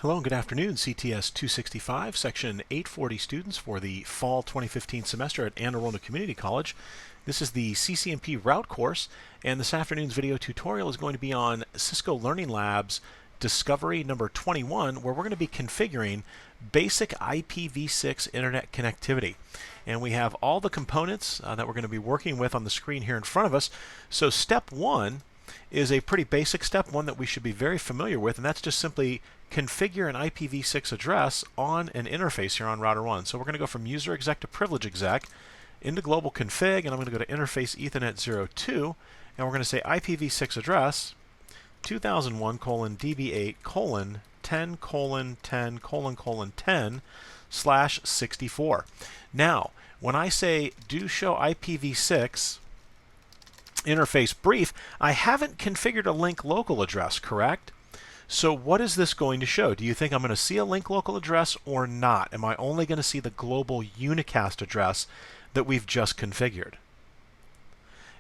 Hello and good afternoon, CTS265, Section 840 students for the Fall 2015 semester at Anne Arundel Community College. This is the CCNP route course, and this afternoon's video tutorial is going to be on Cisco Learning Labs Discovery number 21, where we're going to be configuring basic IPv6 Internet connectivity. And we have all the components that we're going to be working with on the screen here in front of us. So step one is a pretty basic step, one that we should be very familiar with, and that's just simply configure an IPv6 address on an interface here on router 1. So we're going to go from user exec to privilege exec into global config, and I'm going to go to interface Ethernet 02, and we're going to say IPv6 address 2001:db8:10:10:10/64. Now, when I say do show IPv6 interface brief, I haven't configured a link local address, correct? So what is this going to show? Do you think I'm going to see a link local address or not? Am I only going to see the global unicast address that we've just configured?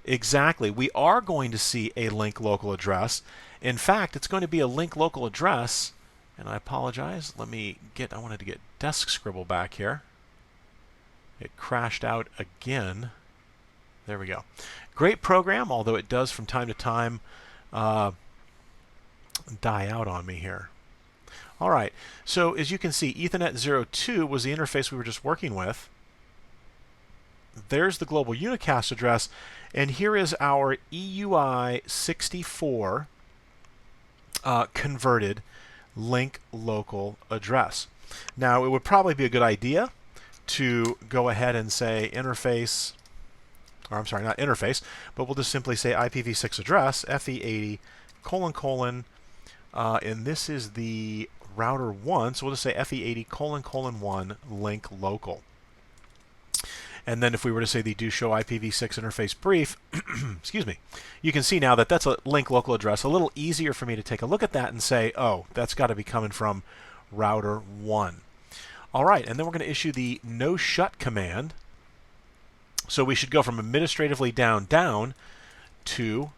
Exactly. We are going to see a link local address. In fact, it's going to be a link local address, and I apologize. I wanted to get desk scribble back here. It crashed out again. There we go. Great program, although it does from time to time die out on me here. All right, so as you can see, Ethernet 02 was the interface we were just working with. There's the global unicast address, and here is our EUI64 converted link local address. Now, it would probably be a good idea to go ahead and say interface, or I'm sorry, not interface, but we'll just simply say IPv6 address, FE80, : and this is the router 1, so we'll just say FE80, : 1 link local. And then if we were to say the do show IPv6 interface brief, excuse me, you can see now that that's a link local address. A little easier for me to take a look at that and say, oh, that's got to be coming from router 1. All right, and then we're going to issue the no shut command. So we should go from administratively down to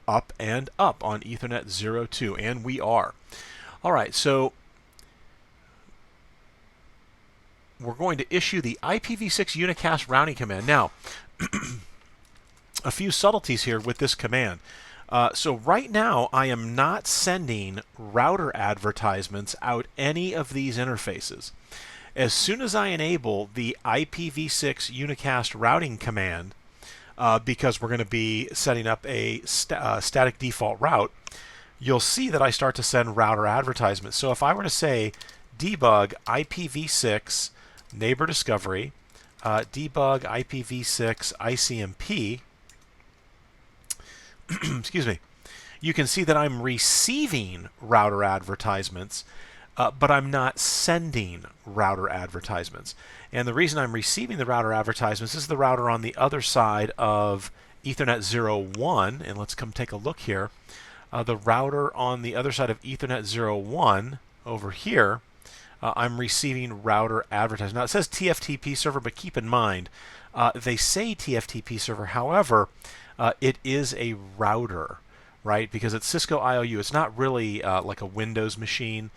up and up on Ethernet 02, and we are. All right, so we're going to issue the IPv6 unicast routing command. Now, a few subtleties here with this command. So right now, I am not sending router advertisements out any of these interfaces. As soon as I enable the IPv6 unicast routing command, because we're going to be setting up a static default route, you'll see that I start to send router advertisements. So if I were to say debug IPv6 neighbor discovery, debug IPv6 ICMP, excuse me, you can see that I'm receiving router advertisements, but I'm not sending router advertisements. And the reason I'm receiving the router advertisements is the router on the other side of Ethernet 01, and let's come take a look here. The router on the other side of Ethernet 01 over here, I'm receiving router advertisements. Now it says TFTP server, but keep in mind, they say TFTP server, however, it is a router, right? Because it's Cisco IOU. It's not really like a Windows machine.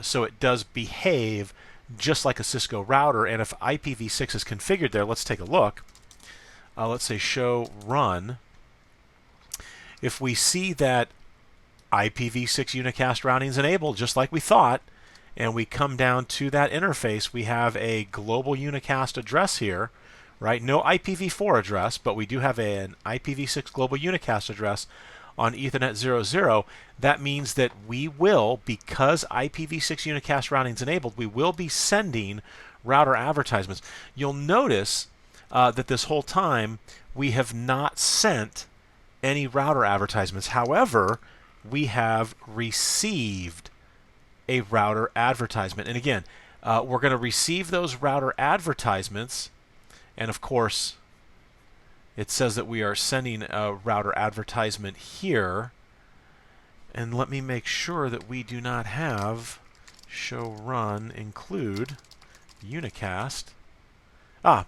So it does behave just like a Cisco router, and if IPv6 is configured there, let's take a look. Let's say show run. If we see that IPv6 unicast routing is enabled, just like we thought, and we come down to that interface, we have a global unicast address here, right? No IPv4 address, but we do have an IPv6 global unicast address on Ethernet 00, that means that we will, because IPv6 unicast routing is enabled, we will be sending router advertisements. You'll notice that this whole time we have not sent any router advertisements. However, we have received a router advertisement. And again, we're going to receive those router advertisements, and of course, it says that we are sending a router advertisement here. And let me make sure that we do not have show run include unicast.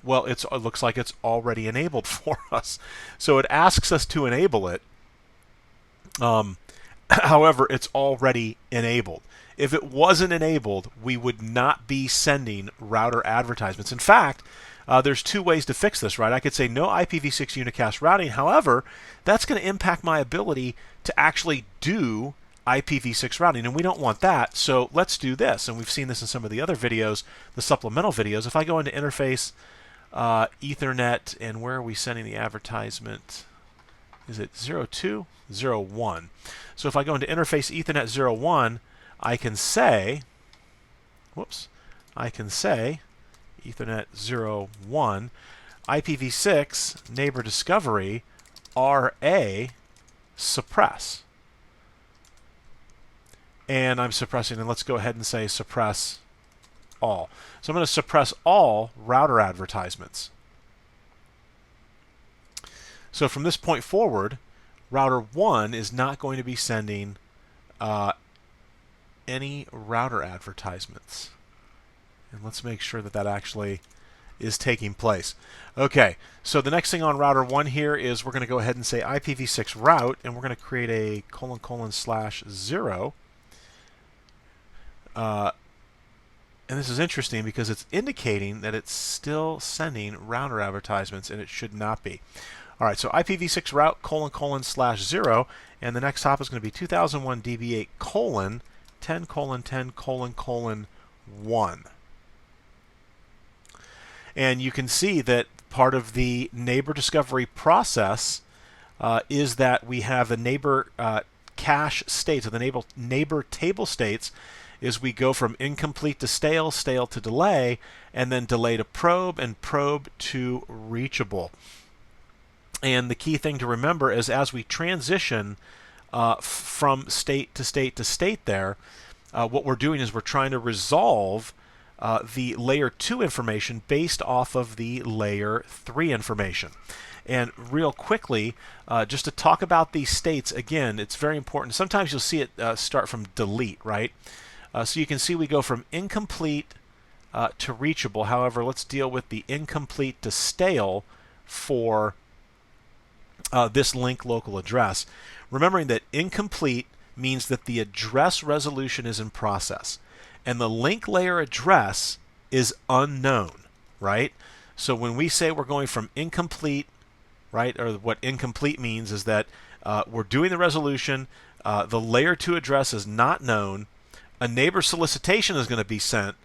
Well, it looks like it's already enabled for us. So it asks us to enable it. However, it's already enabled. If it wasn't enabled, we would not be sending router advertisements. In fact, there's two ways to fix this, right? I could say no IPv6 unicast routing. However, that's going to impact my ability to actually do IPv6 routing, and we don't want that. So let's do this. And we've seen this in some of the other videos, the supplemental videos. If I go into interface Ethernet, and where are we sending the advertisement? Is it 02? 01. So if I go into interface Ethernet 01, I can say, I can say Ethernet 01, IPv6 neighbor discovery RA suppress. And I'm suppressing, and let's go ahead and say suppress all. So I'm going to suppress all router advertisements. So from this point forward, router 1 is not going to be sending any router advertisements. And let's make sure that that actually is taking place. Okay, so the next thing on router 1 here is we're going to go ahead and say IPv6 route, and we're going to create a ::/0. And this is interesting because it's indicating that it's still sending router advertisements, and it should not be. All right, so IPv6 route ::/0, and the next hop is going to be 2001 db8 :10:10::1. And you can see that part of the neighbor discovery process is that we have the neighbor cache states, or the neighbor table states, is we go from incomplete to stale, stale to delay, and then delay to probe, and probe to reachable. And the key thing to remember is as we transition from state to state to state there, what we're doing is we're trying to resolve the layer 2 information based off of the layer 3 information. And real quickly, just to talk about these states, again, it's very important. Sometimes you'll see it start from delete, right? So you can see we go from incomplete to reachable. However, let's deal with the incomplete to stale for this link local address. Remembering that incomplete means that the address resolution is in process, and the link layer address is unknown, right? So when we say we're going from incomplete, right, or what incomplete means is that we're doing the resolution, the layer 2 address is not known, a neighbor solicitation is going to be sent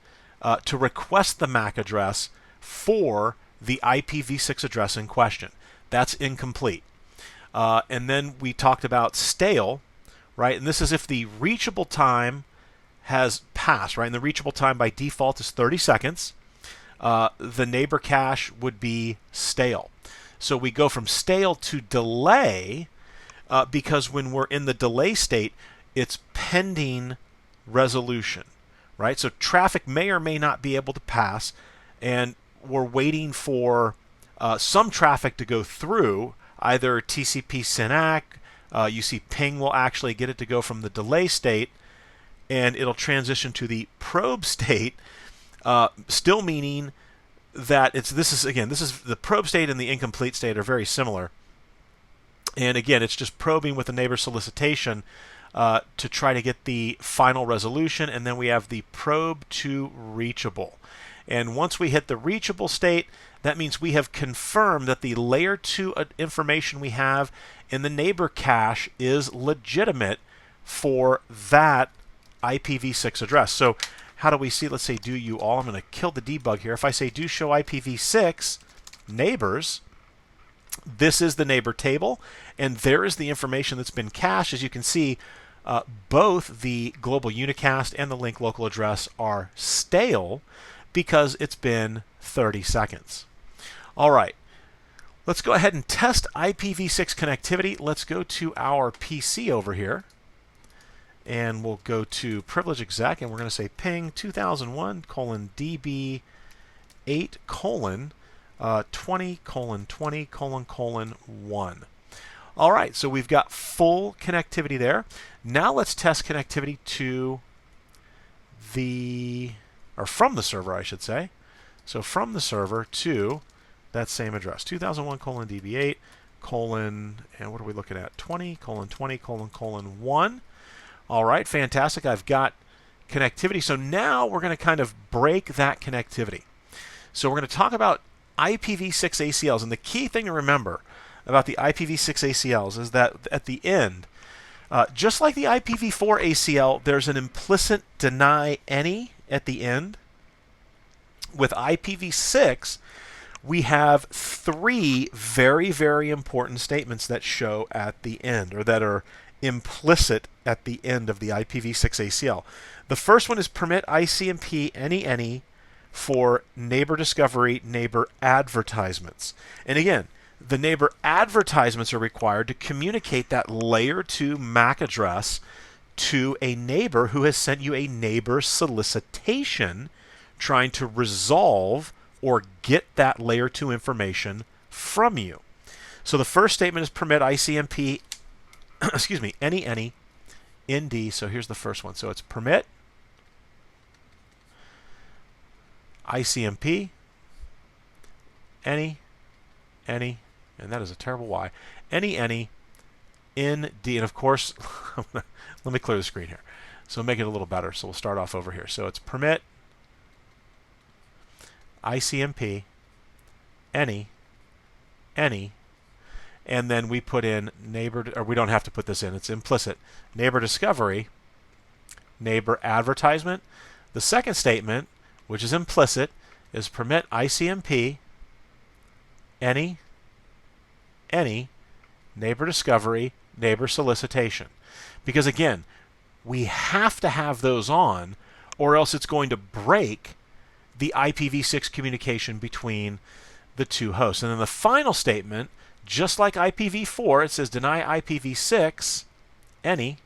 to request the MAC address for the IPv6 address in question. That's incomplete. And then we talked about stale, right? And this is if the reachable time has passed, right? And the reachable time by default is 30 seconds. The neighbor cache would be stale. So we go from stale to delay because when we're in the delay state, it's pending resolution, right? So traffic may or may not be able to pass, and we're waiting for some traffic to go through, either TCP SYNAC, you see ping will actually get it to go from the delay state, and it'll transition to the probe state, still meaning that this is the probe state and the incomplete state are very similar. And again, it's just probing with the neighbor solicitation to try to get the final resolution, and then we have the probe to reachable. And once we hit the reachable state, that means we have confirmed that the layer 2 information we have in the neighbor cache is legitimate for that IPv6 address. So how do we see? Let's say do you all. I'm going to kill the debug here. If I say do show IPv6 neighbors, this is the neighbor table, and there is the information that's been cached. As you can see, both the global unicast and the link local address are stale because it's been 30 seconds. All right, let's go ahead and test IPv6 connectivity. Let's go to our PC over here, and we'll go to privilege exec, and we're going to say ping 2001:db8:20:20:1. All right, so we've got full connectivity there. Now let's test connectivity to from the server, I should say. So from the server to that same address, 2001:db8:, and what are we looking at? 20:20::1. All right, fantastic. I've got connectivity. So now we're going to kind of break that connectivity. So we're going to talk about IPv6 ACLs. And the key thing to remember about the IPv6 ACLs is that at the end, just like the IPv4 ACL, there's an implicit deny any at the end. With IPv6, we have three very, very important statements that show at the end, or that are implicit at the end of the IPv6 ACL. The first one is permit ICMP any for neighbor discovery, neighbor advertisements. And again, the neighbor advertisements are required to communicate that layer 2 MAC address to a neighbor who has sent you a neighbor solicitation trying to resolve or get that layer 2 information from you. So the first statement is permit ICMP excuse me, any ND. So here's the first one. So it's permit ICMP any, and that is a terrible Y, any ND. And of course, let me clear the screen here. So make it a little better. So we'll start off over here. So it's permit ICMP any, and then we put in neighbor, or we don't have to put this in, it's implicit, neighbor discovery, neighbor advertisement. The second statement, which is implicit, is permit ICMP any, neighbor discovery, neighbor solicitation. Because again, we have to have those on, or else it's going to break the IPv6 communication between the two hosts. And then the final statement, just like IPv4, it says deny IPv6 any.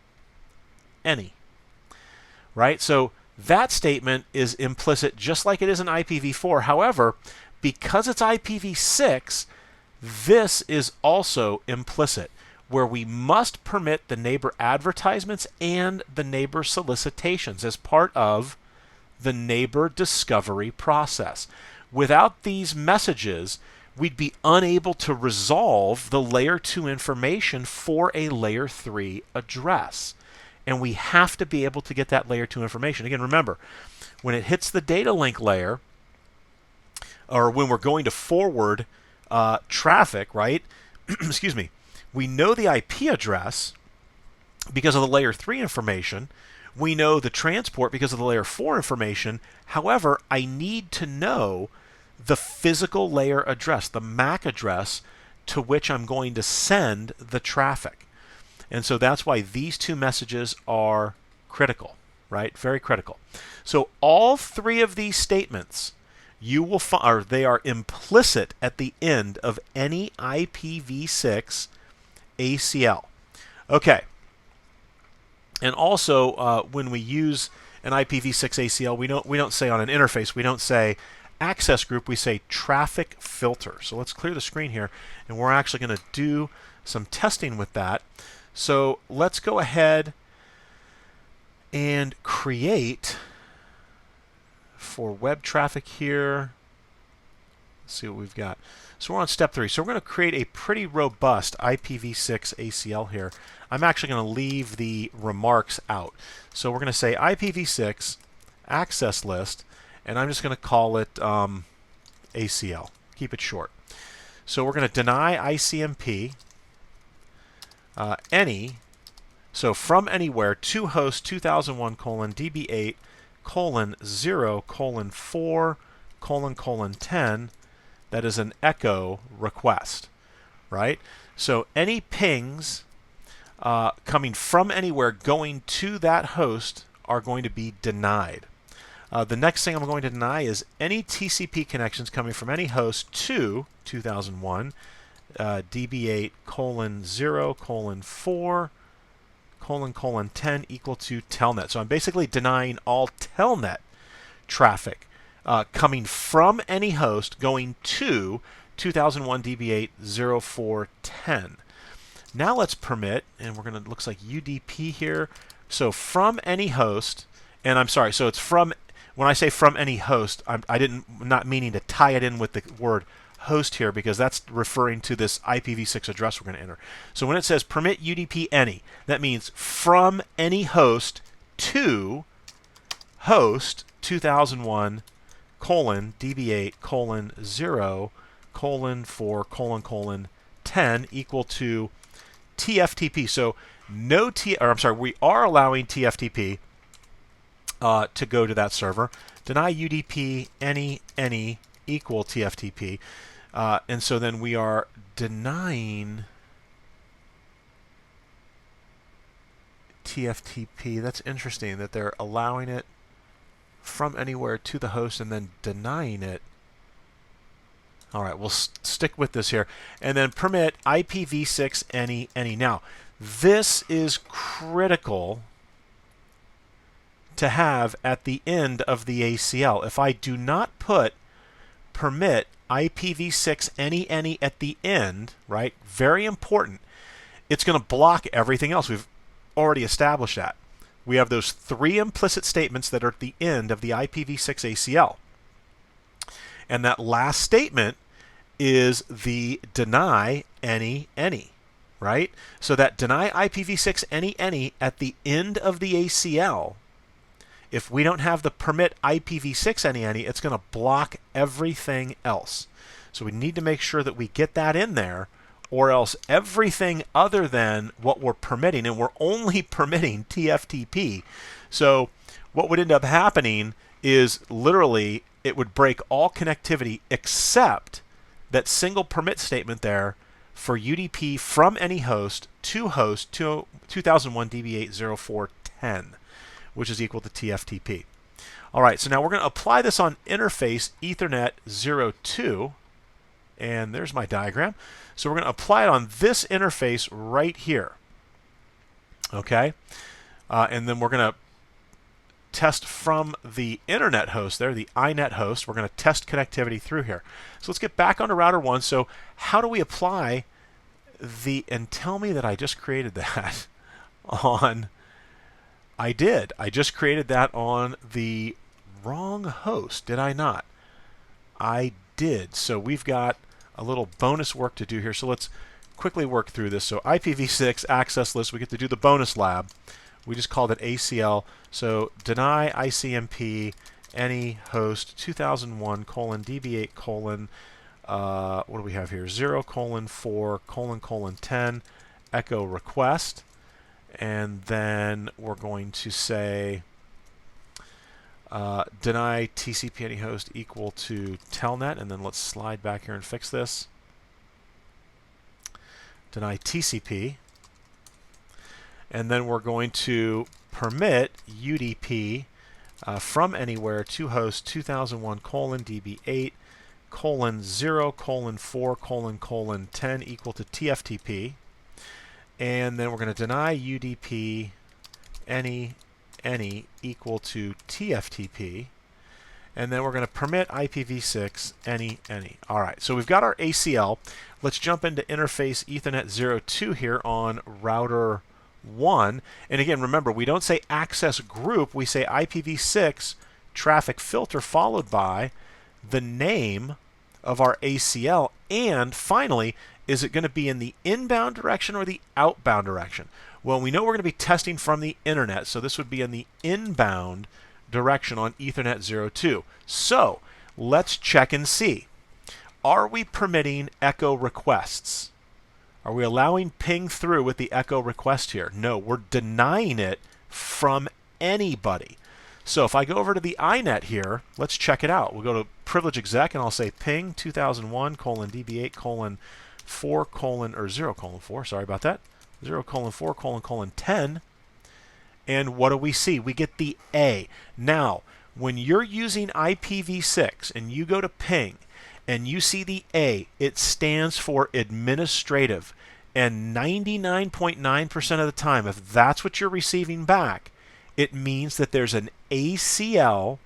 Right? So that statement is implicit just like it is in IPv4. However, because it's IPv6, this is also implicit, where we must permit the neighbor advertisements and the neighbor solicitations as part of the neighbor discovery process. Without these messages, we'd be unable to resolve the layer 2 information for a layer 3 address. And we have to be able to get that layer 2 information. Again, remember, when it hits the data link layer, or when we're going to forward traffic, right? Excuse me. We know the IP address because of the layer 3 information. We know the transport because of the layer 4 information. However, I need to know the physical layer address, the MAC address to which I'm going to send the traffic. And so that's why these two messages are critical, right? Very critical. So all three of these statements, you will find, they are implicit at the end of any IPv6 ACL. Okay. And also, when we use an IPv6 ACL, we don't say on an interface, we don't say access group, we say traffic filter. So let's clear the screen here, and we're actually going to do some testing with that. So let's go ahead and create for web traffic here. Let's see what we've got. So we're on step 3. So we're going to create a pretty robust IPv6 ACL here. I'm actually going to leave the remarks out. So we're going to say IPv6 access list, and I'm just going to call it ACL. Keep it short. So we're going to deny ICMP any. So from anywhere to host 2001:db8:0:4:10. That is an echo request, right? So any pings coming from anywhere going to that host are going to be denied. The next thing I'm going to deny is any TCP connections coming from any host to 2001:db8:0:4:10 equal to telnet. So I'm basically denying all telnet traffic coming from any host going to 2001:db8:0:4:10. Now let's permit, and we're going to, looks like UDP here. So from any host, and I'm sorry, so it's from, when I say from any host, not meaning to tie it in with the word host here because that's referring to this IPv6 address we're going to enter. So when it says permit UDP any, that means from any host to host 2001 colon db8 colon 0 colon 4 colon 10 equal to TFTP. So no we are allowing TFTP to go to that server. Deny UDP any equal TFTP. And so then we are denying TFTP. That's interesting that they're allowing it from anywhere to the host and then denying it. All right, we'll stick with this here. And then permit IPv6 any. Now, this is critical to have at the end of the ACL. If I do not put permit IPv6 any at the end, right, very important, it's going to block everything else. We've already established that. We have those 3 implicit statements that are at the end of the IPv6 ACL. And that last statement is the deny any, right? So that deny IPv6 any at the end of the ACL, if we don't have the permit IPv6 any, it's going to block everything else. So we need to make sure that we get that in there, or else everything other than what we're permitting, and we're only permitting TFTP. So what would end up happening is literally it would break all connectivity except that single permit statement there for UDP from any host to host 2001 db8 0410, which is equal to TFTP. All right, so now we're going to apply this on interface Ethernet 02, and there's my diagram. So we're going to apply it on this interface right here. Okay, and then we're going to test from the internet host there, the iNet host. We're going to test connectivity through here. So let's get back onto router 1. So how do we apply and tell me that I just created that on, I did. I just created that on the wrong host, did I not? I did. So we've got a little bonus work to do here. So let's quickly work through this. So IPv6 access list, we get to do the bonus lab. We just called it ACL. So deny ICMP any host 2001 colon db8 colon what do we have here? 0 colon 4 colon 10 echo request. And then we're going to say deny TCP any host equal to telnet. And then let's slide back here and fix this. Deny TCP. And then we're going to permit UDP from anywhere to host 2001 colon db8 colon 0 colon 4 colon 10 equal to TFTP. And then we're going to deny UDP any equal to TFTP. And then we're going to permit IPv6 any. All right, so we've got our ACL. Let's jump into interface Ethernet 02 here on router 1. And again, remember, we don't say access group, we say IPv6 traffic filter followed by the name of our ACL. And finally, is it going to be in the inbound direction or the outbound direction? Well, we know we're going to be testing from the internet, so this would be in the inbound direction on Ethernet 02. So let's check and see. Are we permitting echo requests? Are we allowing ping through with the echo request here? No, we're denying it from anybody. So if I go over to the iNet here, let's check it out. We'll go to privilege exec and I'll say ping 2001 colon db8 colon 4 colon or 0 colon 4, sorry about that, 0 colon 4 colon 10. And what do we see? We get the A. Now, when you're using IPv6 and you go to ping and you see the A, it stands for administrative. And 99.9% of the time, if that's what you're receiving back, it means that there's an ACL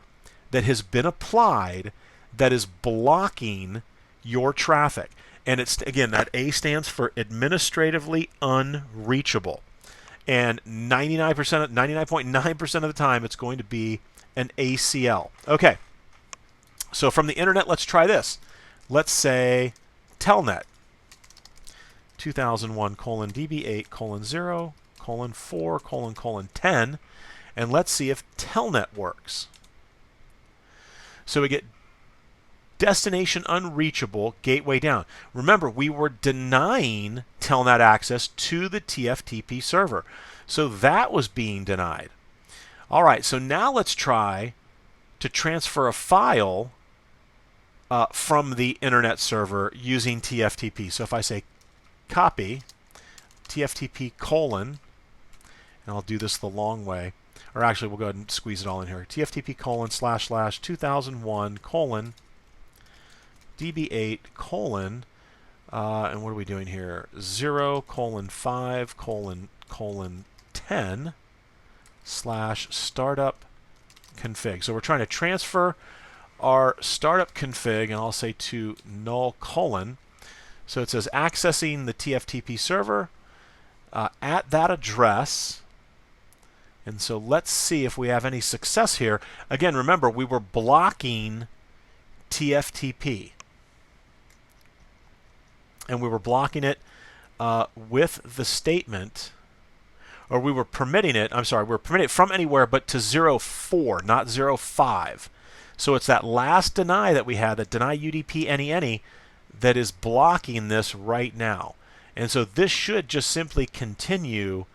that has been applied that is blocking your traffic. And it's, again, that A stands for administratively unreachable. And 99.9% of the time, it's going to be an ACL. Okay. So from the internet, let's try this. let's say telnet 2001:db8:0:4:10, and let's see if telnet works. So we get destination unreachable, gateway down. Remember, we were denying telnet access to the TFTP server. So that was being denied. All right, so now let's try to transfer a file from the internet server using TFTP. So if I say copy TFTP:, and I'll do this the long way, or actually we'll go ahead and squeeze it all in here. TFTP:// 2001:db8:, and what are we doing here? 0:5:10/startup config. So we're trying to transfer our startup config, and I'll say to null : so it says accessing the TFTP server at that address. And so let's see if we have any success here. Again, remember, we were blocking TFTP. And we were blocking it with the statement, or we were permitting it, we were permitting it from anywhere but to 0.4, not 0.5. So it's that last deny that we had, that deny UDP any, that is blocking this right now. And so this should just simply continue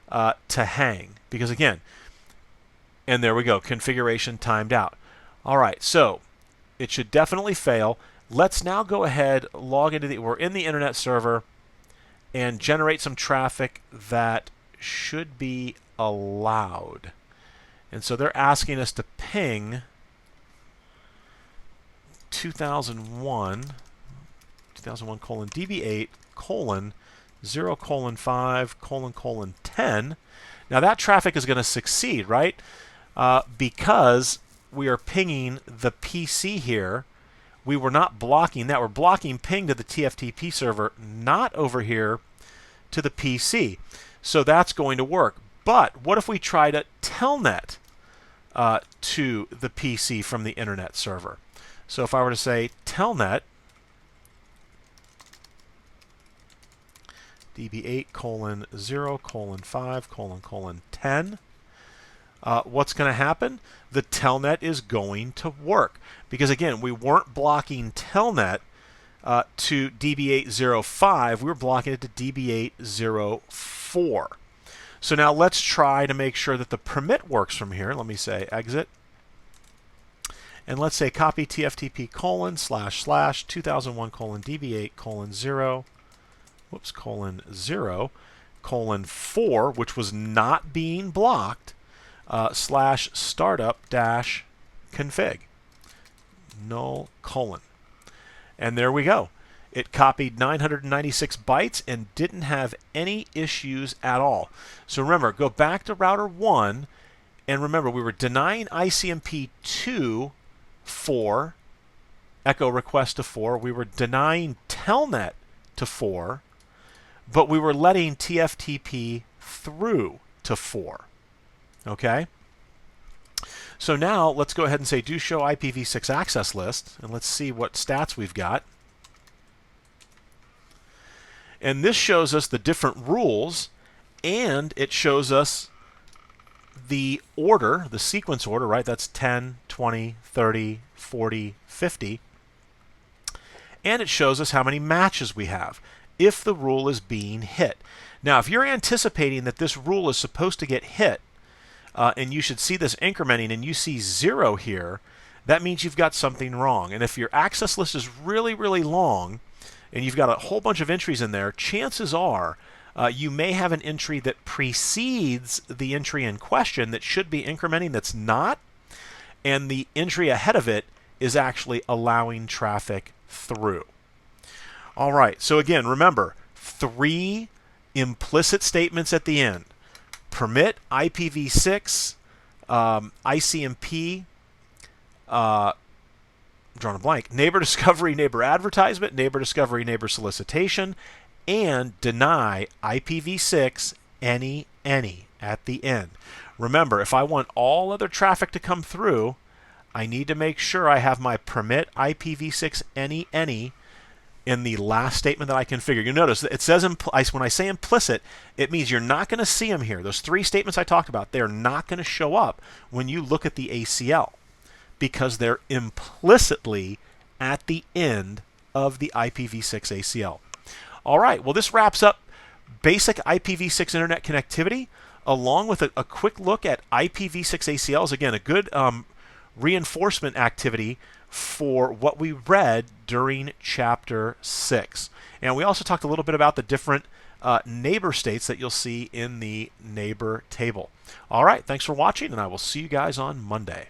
to hang. Because again, and there we go, configuration timed out. All right, so it should definitely fail. Let's now go ahead, log into we're in the internet server, and generate some traffic that should be allowed. And so they're asking us to ping 2001:db8:0:5:10. Now that traffic is going to succeed, right? Because we are pinging the PC here. We were not blocking that. We're blocking ping to the TFTP server, not over here to the PC. So that's going to work. But what if we try to telnet to the PC from the internet server? So if I were to say telnet db8:0:5:10, what's going to happen? The telnet is going to work. Because again, we weren't blocking telnet to db8:0:5, we were blocking it to db8:0:4. So now let's try to make sure that the permit works from here. Let me say exit. And let's say copy TFTP:// 2001:db8:0:0:4, which was not being blocked, /startup-config null : and there we go. It copied 996 bytes and didn't have any issues at all. So remember, go back to router 1, and remember, we were denying ICMP to 4, echo request to 4. We were denying telnet to 4, but we were letting TFTP through to 4. Okay? So now let's go ahead and say do show IPv6 access list, and let's see what stats we've got. And this shows us the different rules, and it shows us the order, the sequence order, right? That's 10, 20, 30, 40, 50. And it shows us how many matches we have if the rule is being hit. Now, if you're anticipating that this rule is supposed to get hit, and you should see this incrementing, and you see 0 here, that means you've got something wrong. And if your access list is really, really long, and you've got a whole bunch of entries in there, chances are you may have an entry that precedes the entry in question that should be incrementing that's not, and the entry ahead of it is actually allowing traffic through. All right, so again, remember, 3 implicit statements at the end. Permit IPv6, ICMP, drawn a blank, neighbor discovery, neighbor advertisement, neighbor discovery, neighbor solicitation, and deny IPv6 any at the end. Remember, if I want all other traffic to come through, I need to make sure I have my permit IPv6 any in the last statement that I configure. You'll notice that it says, when I say implicit, it means you're not going to see them here. Those three statements I talked about, they're not going to show up when you look at the ACL because they're implicitly at the end of the IPv6 ACL. All right, well, this wraps up basic IPv6 Internet connectivity, along with a quick look at IPv6 ACLs. Again, a good reinforcement activity for what we read during Chapter 6. And we also talked a little bit about the different neighbor states that you'll see in the neighbor table. All right, thanks for watching, and I will see you guys on Monday.